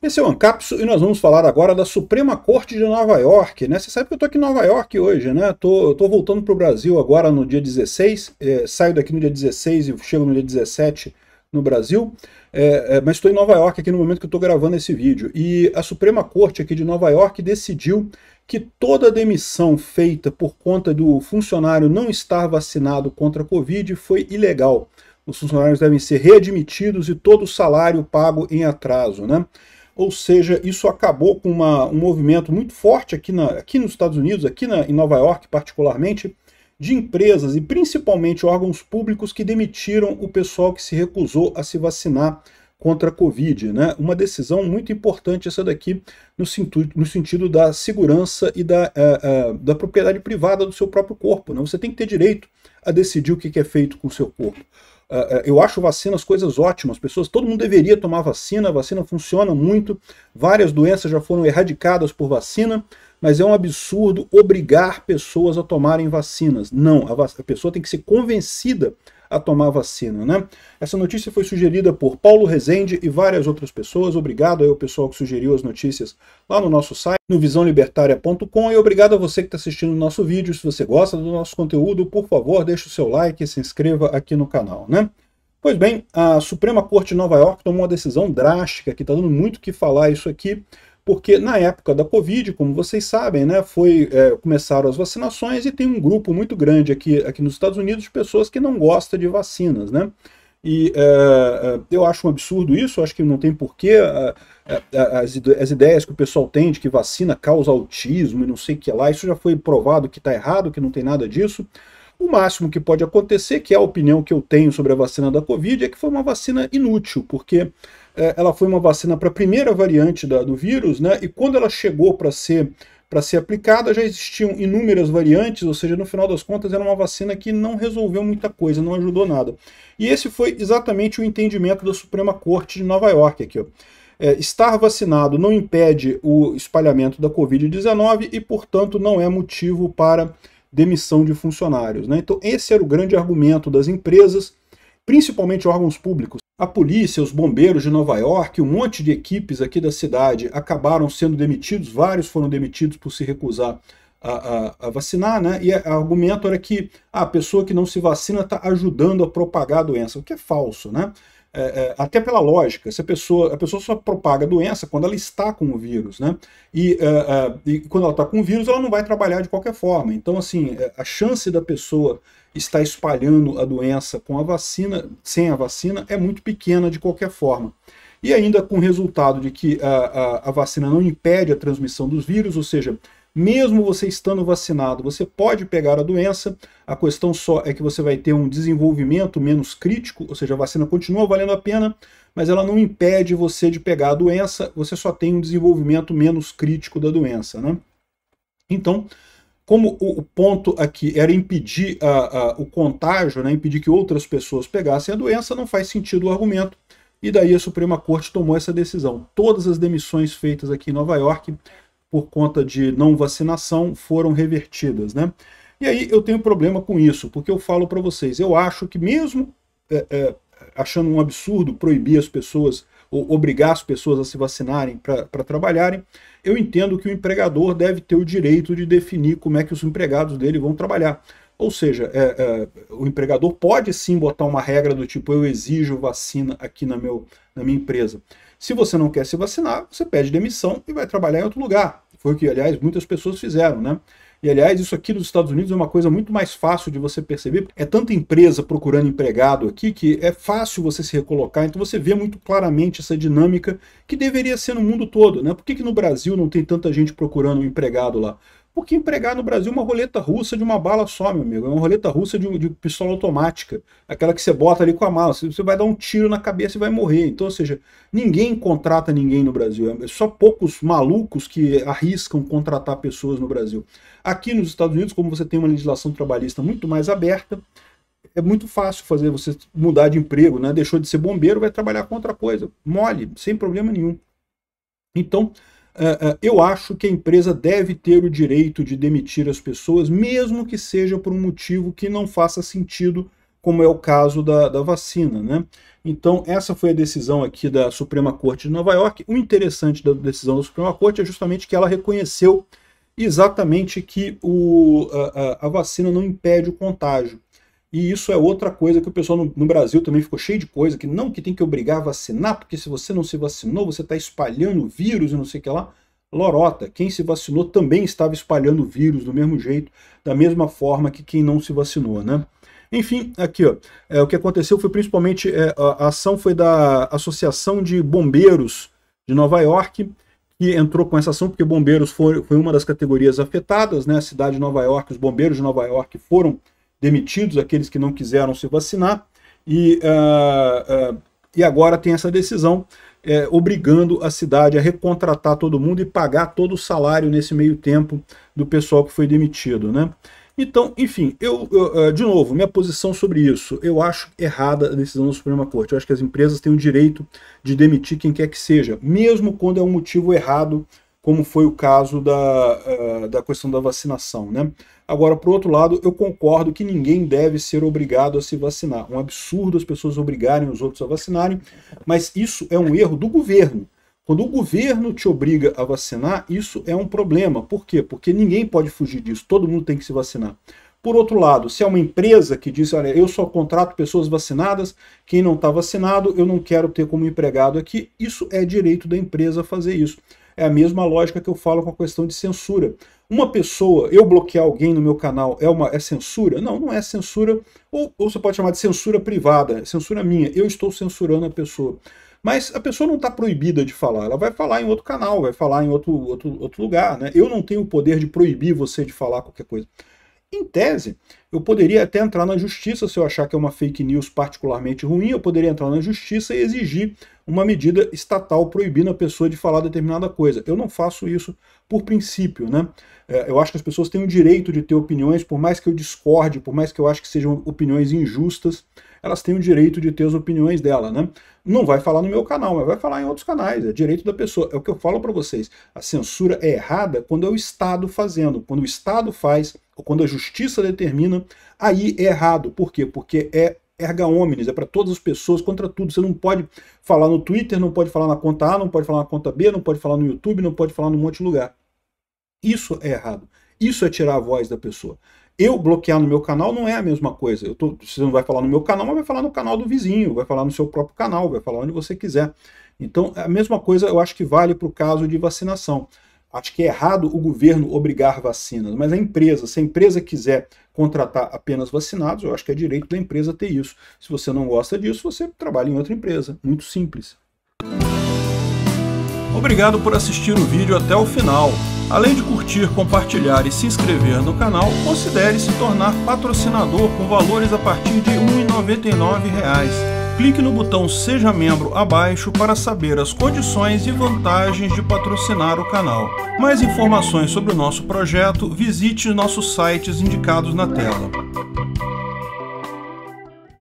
Esse é o Ancapso e nós vamos falar agora da Suprema Corte de Nova York, né? Você sabe que eu estou aqui em Nova York hoje, né? Eu tô voltando para o Brasil agora no dia 16, saio daqui no dia 16 e chego no dia 17 no Brasil, mas estou em Nova York aqui no momento que eu estou gravando esse vídeo. E a Suprema Corte aqui de Nova York decidiu que toda demissão feita por conta do funcionário não estar vacinado contra a Covid foi ilegal. Os funcionários devem ser readmitidos e todo o salário pago em atraso, né? Ou seja, isso acabou com um movimento muito forte aqui nos Estados Unidos, em Nova York particularmente, de empresas e principalmente órgãos públicos que demitiram o pessoal que se recusou a se vacinar contra a Covid, né? Uma decisão muito importante essa daqui no sentido da segurança e da propriedade privada do seu próprio corpo, né? Você tem que ter direito a decidir o que é feito com o seu corpo. Eu acho vacinas coisas ótimas, todo mundo deveria tomar vacina, a vacina funciona muito, várias doenças já foram erradicadas por vacina, mas é um absurdo obrigar pessoas a tomarem vacinas. Não, a pessoa tem que ser convencida a tomar vacina, né? Essa notícia foi sugerida por Paulo Rezende e várias outras pessoas. Obrigado aí ao pessoal que sugeriu as notícias lá no nosso site, no visãolibertaria.com, e obrigado a você que está assistindo o nosso vídeo. Se você gosta do nosso conteúdo, por favor, deixe o seu like e se inscreva aqui no canal, né? Pois bem, a Suprema Corte de Nova York tomou uma decisão drástica, que está dando muito o que falar isso aqui, porque na época da Covid, como vocês sabem, né, começaram as vacinações e tem um grupo muito grande aqui nos Estados Unidos de pessoas que não gostam de vacinas, né? E eu acho um absurdo isso, acho que não tem porquê as ideias que o pessoal tem de que vacina causa autismo e não sei o que lá, isso já foi provado que está errado, que não tem nada disso. O máximo que pode acontecer, que é a opinião que eu tenho sobre a vacina da Covid, é que foi uma vacina inútil, porque ela foi uma vacina para a primeira variante do vírus, né? E quando ela chegou para ser aplicada, já existiam inúmeras variantes, ou seja, no final das contas era uma vacina que não resolveu muita coisa, não ajudou nada. E esse foi exatamente o entendimento da Suprema Corte de Nova York aqui, ó. Estar vacinado não impede o espalhamento da Covid-19 e, portanto, não é motivo para demissão de funcionários, né? Então esse era o grande argumento das empresas, principalmente órgãos públicos. A polícia, os bombeiros de Nova York, um monte de equipes aqui da cidade acabaram sendo demitidos, vários foram demitidos por se recusar a vacinar, né? E o argumento era que a pessoa que não se vacina está ajudando a propagar a doença, o que é falso, né? Até pela lógica, a pessoa só propaga a doença quando ela está com o vírus, né? E quando ela está com o vírus, ela não vai trabalhar de qualquer forma. Então, assim, a chance da pessoa estar espalhando a doença com a vacina, sem a vacina, é muito pequena de qualquer forma. E ainda com o resultado de que a vacina não impede a transmissão dos vírus, ou seja, mesmo você estando vacinado, você pode pegar a doença, a questão só é que você vai ter um desenvolvimento menos crítico, ou seja, a vacina continua valendo a pena, mas ela não impede você de pegar a doença, você só tem um desenvolvimento menos crítico da doença, né? Então, como o ponto aqui era impedir o contágio, né, impedir que outras pessoas pegassem a doença, não faz sentido o argumento, e daí a Suprema Corte tomou essa decisão. Todas as demissões feitas aqui em Nova York por conta de não vacinação foram revertidas, né? E aí eu tenho problema com isso, porque eu falo para vocês, eu acho que mesmo achando um absurdo proibir as pessoas, ou obrigar as pessoas a se vacinarem para trabalharem, eu entendo que o empregador deve ter o direito de definir como é que os empregados dele vão trabalhar. Ou seja, o empregador pode sim botar uma regra do tipo, eu exijo vacina aqui na minha empresa. Se você não quer se vacinar, você pede demissão e vai trabalhar em outro lugar. Foi o que, aliás, muitas pessoas fizeram, né? E, aliás, isso aqui nos Estados Unidos é uma coisa muito mais fácil de você perceber. É tanta empresa procurando empregado aqui que é fácil você se recolocar. Então você vê muito claramente essa dinâmica que deveria ser no mundo todo, né? Por que no Brasil não tem tanta gente procurando um empregado lá? Porque empregar no Brasil é uma roleta russa de uma bala só, meu amigo. É uma roleta russa de pistola automática. Aquela que você bota ali com a mala. Você vai dar um tiro na cabeça e vai morrer. Então, ou seja, ninguém contrata ninguém no Brasil. É só poucos malucos que arriscam contratar pessoas no Brasil. Aqui nos Estados Unidos, como você tem uma legislação trabalhista muito mais aberta, é muito fácil fazer você mudar de emprego, né? Deixou de ser bombeiro, vai trabalhar com outra coisa. Mole, sem problema nenhum. Então, eu acho que a empresa deve ter o direito de demitir as pessoas, mesmo que seja por um motivo que não faça sentido como é o caso da vacina, né? Então, essa foi a decisão aqui da Suprema Corte de Nova York. O interessante da decisão da Suprema Corte é justamente que ela reconheceu exatamente que a vacina não impede o contágio. E isso é outra coisa que o pessoal no Brasil também ficou cheio de coisa, que tem que obrigar a vacinar, porque se você não se vacinou, você está espalhando vírus e não sei o que lá. Lorota, quem se vacinou também estava espalhando vírus do mesmo jeito, da mesma forma que quem não se vacinou, né? Enfim, aqui, ó, o que aconteceu foi principalmente, a ação foi da Associação de Bombeiros de Nova York, que entrou com essa ação, porque bombeiros foi uma das categorias afetadas, né? A cidade de Nova York, os bombeiros de Nova York foram demitidos, aqueles que não quiseram se vacinar, e agora tem essa decisão obrigando a cidade a recontratar todo mundo e pagar todo o salário nesse meio tempo do pessoal que foi demitido, né? Então, enfim, de novo, minha posição sobre isso, eu acho errada a decisão da Suprema Corte. Eu acho que as empresas têm o direito de demitir quem quer que seja, mesmo quando é um motivo errado, como foi o caso da questão da vacinação, né? Agora, por outro lado, eu concordo que ninguém deve ser obrigado a se vacinar. Um absurdo as pessoas obrigarem os outros a vacinarem, mas isso é um erro do governo. Quando o governo te obriga a vacinar, isso é um problema. Por quê? Porque ninguém pode fugir disso, todo mundo tem que se vacinar. Por outro lado, se é uma empresa que diz, olha, eu só contrato pessoas vacinadas, quem não está vacinado, eu não quero ter como empregado aqui, isso é direito da empresa fazer isso. É a mesma lógica que eu falo com a questão de censura. Uma pessoa, eu bloquear alguém no meu canal é censura? Não, não é censura, ou você pode chamar de censura privada, é censura minha, eu estou censurando a pessoa. Mas a pessoa não está proibida de falar, ela vai falar em outro canal, vai falar em outro lugar, né? Eu não tenho o poder de proibir você de falar qualquer coisa. Em tese, eu poderia até entrar na justiça se eu achar que é uma fake news particularmente ruim, eu poderia entrar na justiça e exigir uma medida estatal proibindo a pessoa de falar determinada coisa. Eu não faço isso por princípio, né? Eu acho que as pessoas têm o direito de ter opiniões, por mais que eu discorde, por mais que eu acho que sejam opiniões injustas, elas têm o direito de ter as opiniões dela, né? Não vai falar no meu canal, mas vai falar em outros canais, é direito da pessoa. É o que eu falo para vocês, a censura é errada quando é o Estado fazendo. Quando o Estado faz, ou quando a justiça determina, aí é errado. Por quê? Porque é erga omnes, é para todas as pessoas, contra tudo. Você não pode falar no Twitter, não pode falar na conta A, não pode falar na conta B, não pode falar no YouTube, não pode falar num monte de lugar. Isso é errado. Isso é tirar a voz da pessoa. Eu bloquear no meu canal não é a mesma coisa. Você não vai falar no meu canal, mas vai falar no canal do vizinho, vai falar no seu próprio canal, vai falar onde você quiser. Então, a mesma coisa eu acho que vale para o caso de vacinação. Acho que é errado o governo obrigar vacinas, mas a empresa, se a empresa quiser contratar apenas vacinados, eu acho que é direito da empresa ter isso. Se você não gosta disso, você trabalha em outra empresa. Muito simples. Obrigado por assistir o vídeo até o final. Além de curtir, compartilhar e se inscrever no canal, considere se tornar patrocinador com valores a partir de R$ 1,99. Clique no botão Seja Membro abaixo para saber as condições e vantagens de patrocinar o canal. Mais informações sobre o nosso projeto, visite nossos sites indicados na tela.